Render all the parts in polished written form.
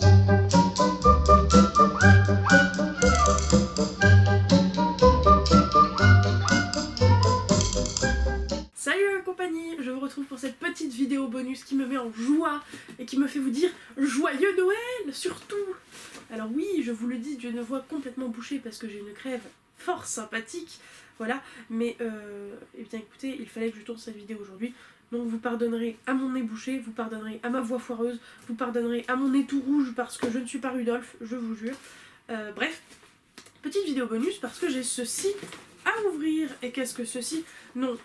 Salut la compagnie, je vous retrouve pour cette petite vidéo bonus qui me met en joie et qui me fait vous dire joyeux Noël surtout. Alors oui, je vous le dis, j'ai une voix complètement bouchée parce que j'ai une crève fort sympathique, voilà, mais eh bien écoutez, il fallait que je tourne cette vidéo aujourd'hui, donc vous pardonnerez à mon nez bouché, vous pardonnerez à ma voix foireuse, vous pardonnerez à mon nez tout rouge parce que je ne suis pas Rudolph, je vous jure. Bref, petite vidéo bonus parce que j'ai ceci à ouvrir. Et qu'est-ce que ceci? Non,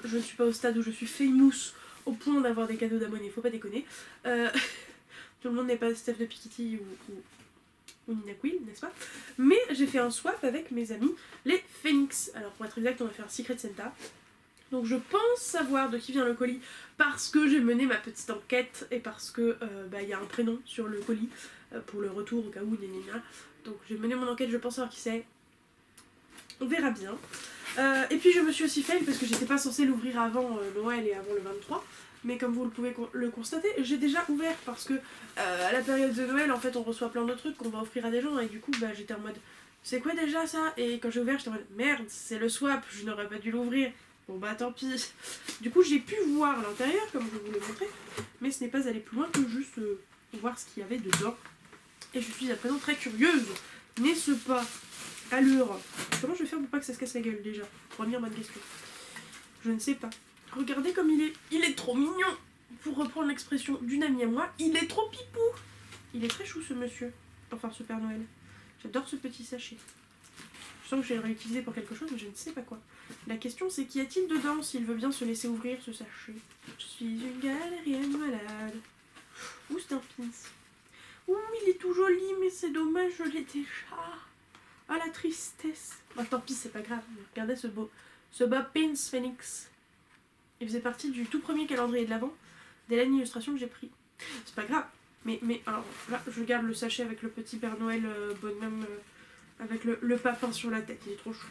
je ne suis pas au stade où je suis famous au point d'avoir des cadeaux d'abonnés, faut pas déconner. Tout le monde n'est pas Steph de Piketty ou Nina Quill, n'est-ce pas? Mais j'ai fait un swap avec mes amis, les Phoenix. Alors pour être exact, on va faire un Secret Santa. Donc je pense savoir de qui vient le colis parce que j'ai mené ma petite enquête et parce que y a un prénom sur le colis pour le retour au cas où, gna. Donc j'ai mené mon enquête, je pense savoir qui c'est. On verra bien. Et puis je me suis aussi fail parce que j'étais pas censée l'ouvrir avant Noël et avant le 23. Mais comme vous le pouvez le constater, j'ai déjà ouvert parce que à la période de Noël, en fait, on reçoit plein de trucs qu'on va offrir à des gens. Et du coup, j'étais en mode, c'est quoi déjà ça? Et quand j'ai ouvert, j'étais en mode, merde, c'est le swap, je n'aurais pas dû l'ouvrir. Bon tant pis. Du coup, j'ai pu voir l'intérieur, comme je vous l'ai montré. Mais ce n'est pas aller plus loin que juste voir ce qu'il y avait dedans. Et je suis à présent très curieuse, n'est-ce pas? Alors, comment je vais faire pour pas que ça se casse la gueule déjà? Première bonne question. Je ne sais pas. Regardez comme il est trop mignon. Pour reprendre l'expression d'une amie à moi, il est trop pipou. Il est très chou ce monsieur. Enfin ce Père Noël. J'adore ce petit sachet. Je sens que je vais le réutiliser pour quelque chose, mais je ne sais pas quoi. La question c'est qu'y a-t-il dedans s'il veut bien se laisser ouvrir ce sachet? Je suis une galérienne malade. Ouh, c'est un pins. Ouh, il est tout joli, mais c'est dommage, je l'ai déjà. Ah la tristesse. Bon, tant pis, c'est pas grave. Regardez ce beau pins Phoenix. Il faisait partie du tout premier calendrier de l'Avent des laines d'illustration que j'ai pris. C'est pas grave. Mais alors là, je garde le sachet avec le petit Père Noël bonhomme avec le papin sur la tête. Il est trop chou.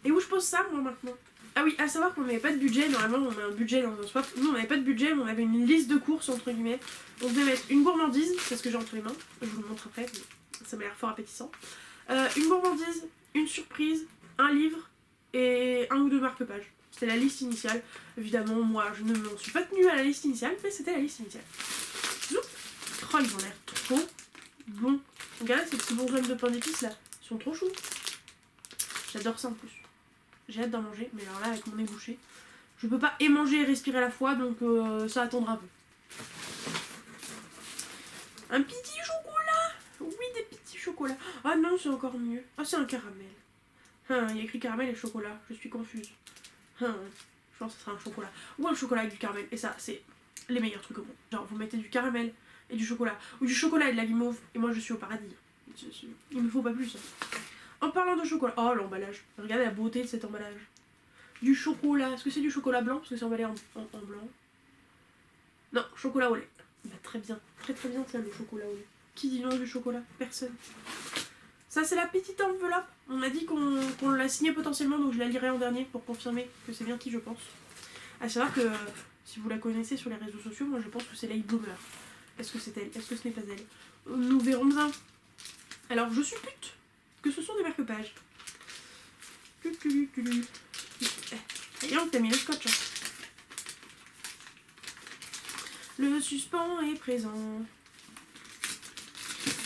Et où je pose ça moi maintenant? Ah oui, à savoir qu'on n'avait pas de budget. Normalement, on met un budget dans un swap. Nous, on n'avait pas de budget, mais on avait une liste de courses entre guillemets. On devait mettre une gourmandise, c'est ce que j'ai entre les mains. Je vous le montre après. Ça m'a l'air fort appétissant. Une gourmandise, une surprise, un livre et un ou deux marque-pages. C'était la liste initiale. Évidemment, moi, je ne m'en suis pas tenue à la liste initiale, mais c'était la liste initiale. Zoup. Oh, ils ont l'air trop bons. Regardez ces petits bonshommes de pain d'épices là. Ils sont trop choux. J'adore ça en plus. J'ai hâte d'en manger, mais alors là, avec mon nez bouché, je peux pas et manger et respirer à la fois, donc ça attendra un peu. Un petit chocolat! Oui, des petits chocolats. Ah non, c'est encore mieux. Ah, c'est un caramel. Il y a écrit caramel et chocolat. Je suis confuse. Je pense que ce sera un chocolat. Ou un chocolat avec du caramel. Et ça, c'est les meilleurs trucs au monde. Genre, vous mettez du caramel et du chocolat. Ou du chocolat et de la guimauve. Et moi, je suis au paradis. Il me faut pas plus. En parlant de chocolat. Oh, l'emballage. Regardez la beauté de cet emballage. Du chocolat. Est-ce que c'est du chocolat blanc? Parce que c'est emballé en blanc. Non, chocolat au lait. Bah, très bien. Très très bien, ça, le chocolat au lait. Qui dit non du chocolat? Personne. Ça, c'est la petite enveloppe. On m'a dit qu'on l'a signée potentiellement, donc je la lirai en dernier pour confirmer que c'est bien qui, je pense. À savoir que, si vous la connaissez sur les réseaux sociaux, moi je pense que c'est Lady Bloomer. Est-ce que c'est elle? Est-ce que ce n'est pas elle? Nous verrons bien. Alors, je suppute que ce sont des marque-pages. Et on t'a mis le scotch. Hein. Le suspens est présent.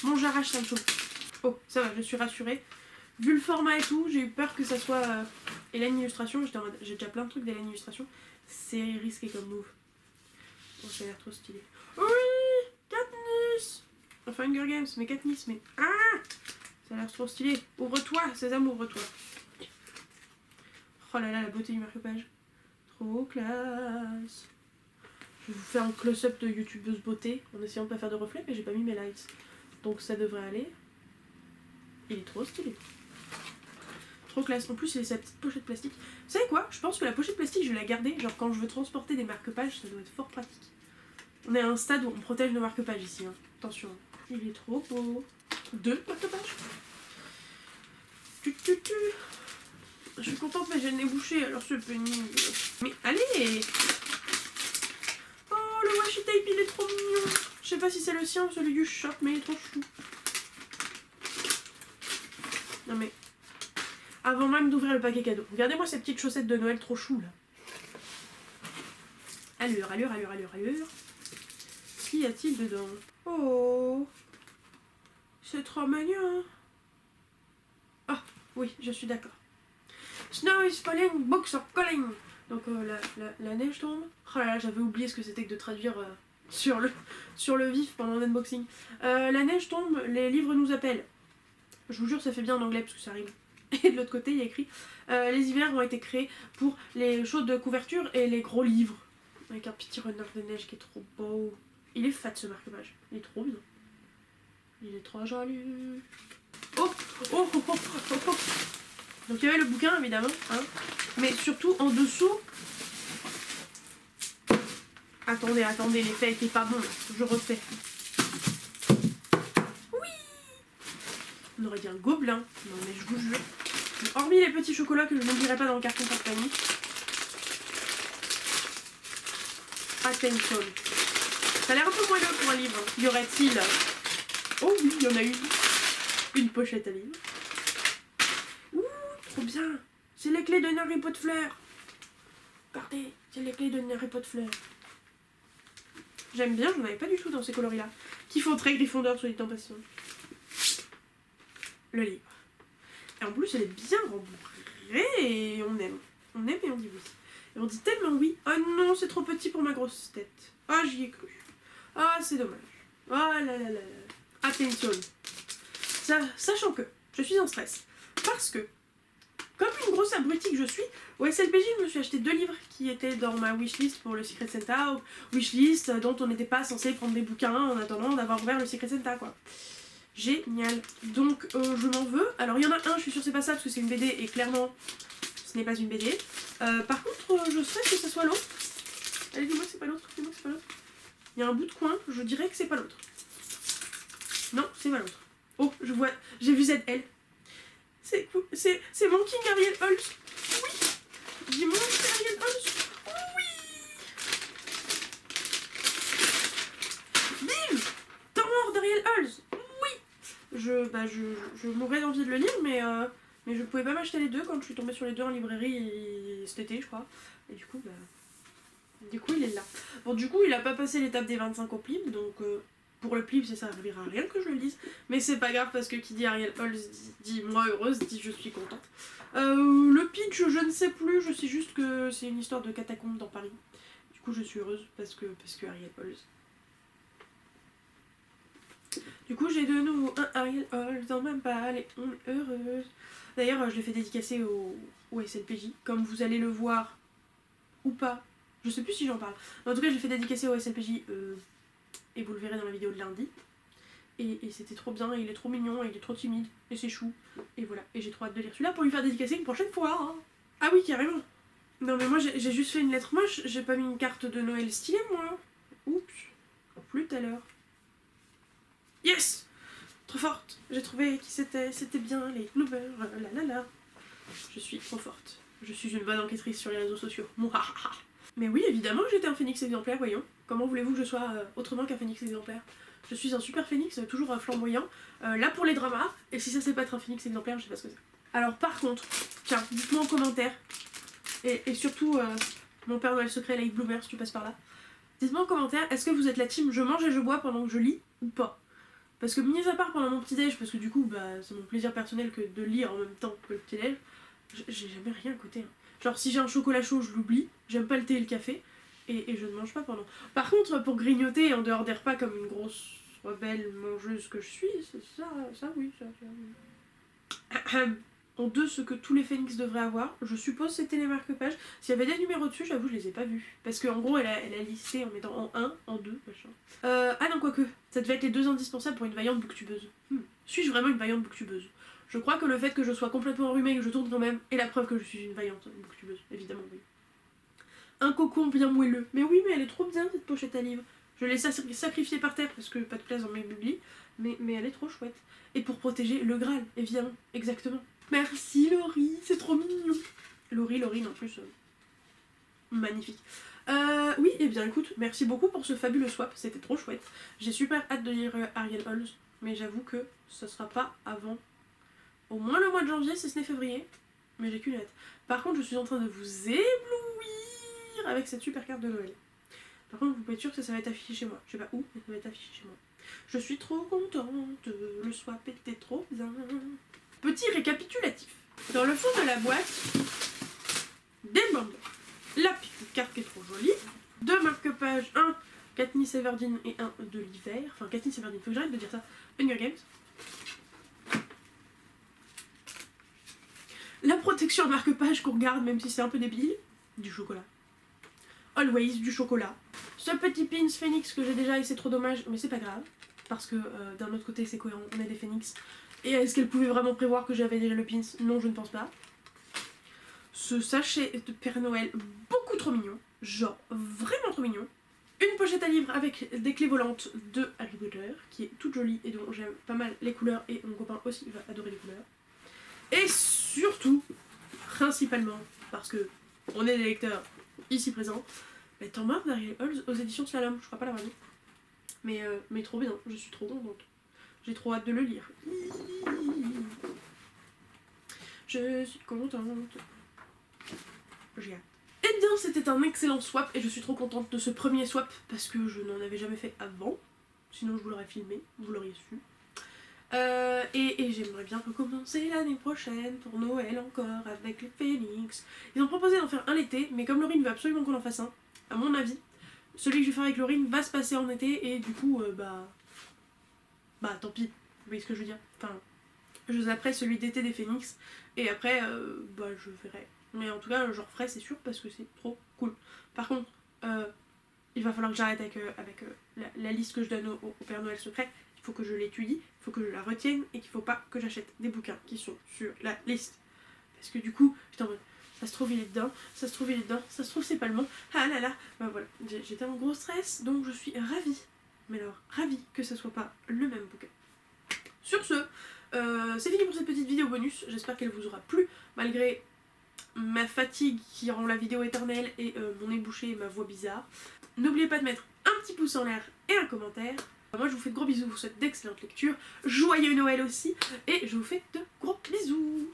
Bon, j'arrache ça me chauffe. Oh, ça va, je suis rassurée. Vu le format et tout, j'ai eu peur que ça soit Hélène Illustration. J'ai déjà plein de trucs d'Hélène Illustration. C'est risqué comme move. Bon, ça a l'air trop stylé. Oui, Katniss. Enfin, Hunger Games, mais Katniss, mais... Ah, ça a l'air trop stylé. Ouvre-toi, Sésame, ouvre-toi. Oh là là, la beauté du marque-page. Trop classe. Je vais vous faire un close-up de youtubeuse beauté en essayant de pas faire de reflets, mais j'ai pas mis mes lights. Donc ça devrait aller. Il est trop stylé. Trop classe. En plus, il a sa petite pochette plastique. Vous savez quoi? Je pense que la pochette plastique, je vais la garder. Genre quand je veux transporter des marque-pages, ça doit être fort pratique. On est à un stade où on protège nos marque-pages ici. Hein. Attention. Il est trop beau. 2 marque-pages. Je suis contente, mais j'ai le nez bouché, alors c'est pénible. Mais allez! Oh, le washi tape, il est trop mignon! Je sais pas si c'est le sien ou celui du shop, mais il est trop chou. Non mais... Avant même d'ouvrir le paquet cadeau. Regardez-moi ces petites chaussettes de Noël trop chou là. Allure, allure, allure, allure, allure. Qu'y a-t-il dedans? Oh, c'est trop mignon. Ah, oui, je suis d'accord. Snow is falling, books are calling. Donc la neige tombe. Oh là là, j'avais oublié ce que c'était que de traduire sur le vif pendant l'unboxing. La neige tombe, les livres nous appellent. Je vous jure, ça fait bien en anglais parce que ça rime. Et de l'autre côté, il y a écrit les hivers ont été créés pour les chaudes couvertures et les gros livres. Avec un petit renard de neige qui est trop beau. Il est fat ce marque-page. Il est trop bien. Il est trop joli. Oh, oh, oh, oh, oh, oh. Donc il y avait le bouquin évidemment, hein. Mais surtout en dessous. Attendez, attendez, l'effet était pas bon. Je refais. Oui. On aurait dit un gobelin. Non mais je vous jure. Hormis les petits chocolats que je n'oublierai pas dans le carton par panique. Attention. Ça a l'air un peu moelleux pour un livre. Y aurait-il... Oh oui, il y en a une pochette à livre. Ouh, trop bien. C'est les clés de Harry Potter fleurs. Regardez, c'est les clés de Harry Potter fleurs. J'aime bien, je n'en avais pas du tout dans ces coloris-là. Qui font très Gryffondor, soit dit en passant. Le livre. Et en plus, elle est bien rembourrée et on aime. On aime et on dit oui. Et on dit tellement oui. Oh non, c'est trop petit pour ma grosse tête. Ah, j'y ai cru. Ah, c'est dommage. Ah là là là là. Attention. Sachant que je suis en stress. Parce que, comme une grosse abrutie que je suis, au SLPJ, je me suis acheté 2 livres qui étaient dans ma wishlist pour le Secret Santa. Wishlist dont on n'était pas censé prendre des bouquins en attendant d'avoir ouvert le Secret Santa, quoi. Génial. Donc, je m'en veux. Alors, il y en a un, je suis sûre que c'est pas ça, parce que c'est une BD, et clairement, ce n'est pas une BD. Par contre, je souhaite que ce soit l'autre. Allez, dis-moi que c'est pas l'autre. Dis-moi que c'est pas l'autre. Il y a un bout de coin, je dirais que c'est pas l'autre. Non, c'est pas l'autre. Oh, je vois, j'ai vu ZL. C'est mon King Ariel Holz. Oui. Dis mon King Ariel Holz. Oui. Bim. Temps d'Ariel Holz. Oui. Je mourrais d'envie de le lire, mais je pouvais pas m'acheter les deux quand je suis tombée sur les deux en librairie cet été, je crois. Et du coup, il est là. Bon, du coup, il a pas passé l'étape des 25 au PLIB, donc pour le PLIB, ça servira à rien que je le lise. Mais c'est pas grave parce que qui dit Ariel Holz dit moi heureuse, dit je suis contente. Le pitch, je ne sais plus, je sais juste que c'est une histoire de catacombes dans Paris. Du coup, je suis heureuse parce que Ariel Holz. Du coup, j'ai de nouveau un Ariel Holz dans ma balle et on est heureuse. D'ailleurs, je l'ai fait dédicacer au SLPJ, comme vous allez le voir ou pas. Je sais plus si j'en parle. En tout cas, je l'ai fait dédicacer au SLPJ et vous le verrez dans la vidéo de lundi. Et c'était trop bien, et il est trop mignon, et il est trop timide, et c'est chou. Et voilà, et j'ai trop hâte de lire celui-là pour lui faire dédicacer une prochaine fois. Hein. Ah oui, carrément. Non mais moi j'ai juste fait une lettre moche, j'ai pas mis une carte de Noël stylée moi. Oups, plus tout à l'heure. Yes. Trop forte. J'ai trouvé qui c'était bien les Clover, la la la. Je suis trop forte. Je suis une bonne enquêtrice sur les réseaux sociaux. Mouhahaha. Mais oui, évidemment, j'étais un phénix exemplaire, voyons. Comment voulez-vous que je sois autrement qu'un phénix exemplaire? Je suis un super phénix, toujours flamboyant, là pour les dramas, et si ça c'est pas être un phénix exemplaire, je sais pas ce que c'est. Alors par contre, tiens, dites-moi en commentaire, et surtout mon Père Noël secret, Light Bloomer, si tu passes par là, dites-moi en commentaire, est-ce que vous êtes la team je mange et je bois pendant que je lis, ou pas? Parce que mis à part pendant mon petit-déj, parce que du coup, c'est mon plaisir personnel que de lire en même temps que le petit-déj, j'ai jamais rien à côté. Hein. Genre si j'ai un chocolat chaud, je l'oublie, j'aime pas le thé et le café, et je ne mange pas pendant. Par contre, pour grignoter en dehors des repas comme une grosse rebelle mangeuse que je suis, ça oui, ça. En deux, ce que tous les phénix devraient avoir, je suppose c'était les marque-pages. S'il y avait des numéros dessus, j'avoue, je les ai pas vus. Parce qu'en gros, elle a listé en mettant en 1, en 2, machin. Ah non, quoique, ça devait être les 2 indispensables pour une vaillante booktubeuse. Suis-je vraiment une vaillante booktubeuse? Je crois que le fait que je sois complètement enrhumée et que je tourne quand même est la preuve que je suis une vaillante booktubeuse, évidemment, oui. Un cocon bien moelleux. Mais oui, mais elle est trop bien cette pochette à livres. Je l'ai sacrifiée par terre parce que pas de place dans mes biblis, mais elle est trop chouette. Et pour protéger le Graal, évidemment, exactement. Merci Laurie, c'est trop mignon. Laurie en plus, magnifique. Oui, et bien écoute, merci beaucoup pour ce fabuleux swap, c'était trop chouette. J'ai super hâte de lire Ariel Holmes, mais j'avoue que ce sera pas avant au moins le mois de janvier, si ce n'est février. Mais j'ai qu'une hâte. Par contre, je suis en train de vous éblouir avec cette super carte de Noël. Par contre, vous pouvez être sûr que ça va être affiché chez moi. Je sais pas où, mais ça va être affiché chez moi. Je suis trop contente, le swap était trop bien. Petit récapitulatif. Dans le fond de la boîte, des bandes. La petite carte qui est trop jolie. 2 marque-pages, un Katniss Everdeen et un de l'hiver. Enfin, Katniss Everdeen, faut que j'arrête de dire ça. Hunger Games. La protection marque-page qu'on regarde, même si c'est un peu débile. Du chocolat. Always, du chocolat. Ce petit pins phoenix que j'ai déjà et c'est trop dommage, mais c'est pas grave. Parce que d'un autre côté c'est cohérent, on a des phoenix. Et est-ce qu'elle pouvait vraiment prévoir que j'avais déjà le pins? Non, je ne pense pas. Ce sachet de Père Noël beaucoup trop mignon. Genre vraiment trop mignon. Une pochette à livres avec des clés volantes de Harry Potter, qui est toute jolie et dont j'aime pas mal les couleurs, et mon copain aussi va adorer les couleurs. Et surtout, principalement, parce que on est des lecteurs ici présents, mais Temps mort d'Ariel Holmes aux éditions Slalom, je crois pas l'avoir dit. Mais trop bien, je suis trop contente. J'ai trop hâte de le lire. Je suis contente. J'ai hâte. Eh bien, c'était un excellent swap et je suis trop contente de ce premier swap parce que je n'en avais jamais fait avant. Sinon, je vous l'aurais filmé, vous l'auriez su. Et j'aimerais bien recommencer l'année prochaine pour Noël encore avec les Phoenix. Ils ont proposé d'en faire un l'été, mais comme Laurine veut absolument qu'on en fasse un, à mon avis, celui que je vais faire avec Laurine va se passer en été et du coup, bah tant pis, vous voyez ce que je veux dire. Enfin, je zapperai celui d'été des Phoenix et après, bah je verrai. Mais en tout cas, je referai, c'est sûr, parce que c'est trop cool. Par contre, il va falloir que j'arrête avec la liste que je donne au Père Noël secret. Il faut que je l'étudie, il faut que je la retienne et qu'il faut pas que j'achète des bouquins qui sont sur la liste. Parce que du coup, j'étais en mode, ça se trouve il est dedans, ça se trouve il est dedans, ça se trouve c'est pas le bon. Ah là là, bah voilà, j'étais en gros stress, donc je suis ravie, mais alors ravie que ça soit pas le même bouquin. Sur ce, c'est fini pour cette petite vidéo bonus, j'espère qu'elle vous aura plu, malgré ma fatigue qui rend la vidéo éternelle et mon nez bouché et ma voix bizarre. N'oubliez pas de mettre un petit pouce en l'air et un commentaire. Moi je vous fais de gros bisous, je vous souhaite d'excellentes lectures, joyeux Noël aussi, et je vous fais de gros bisous.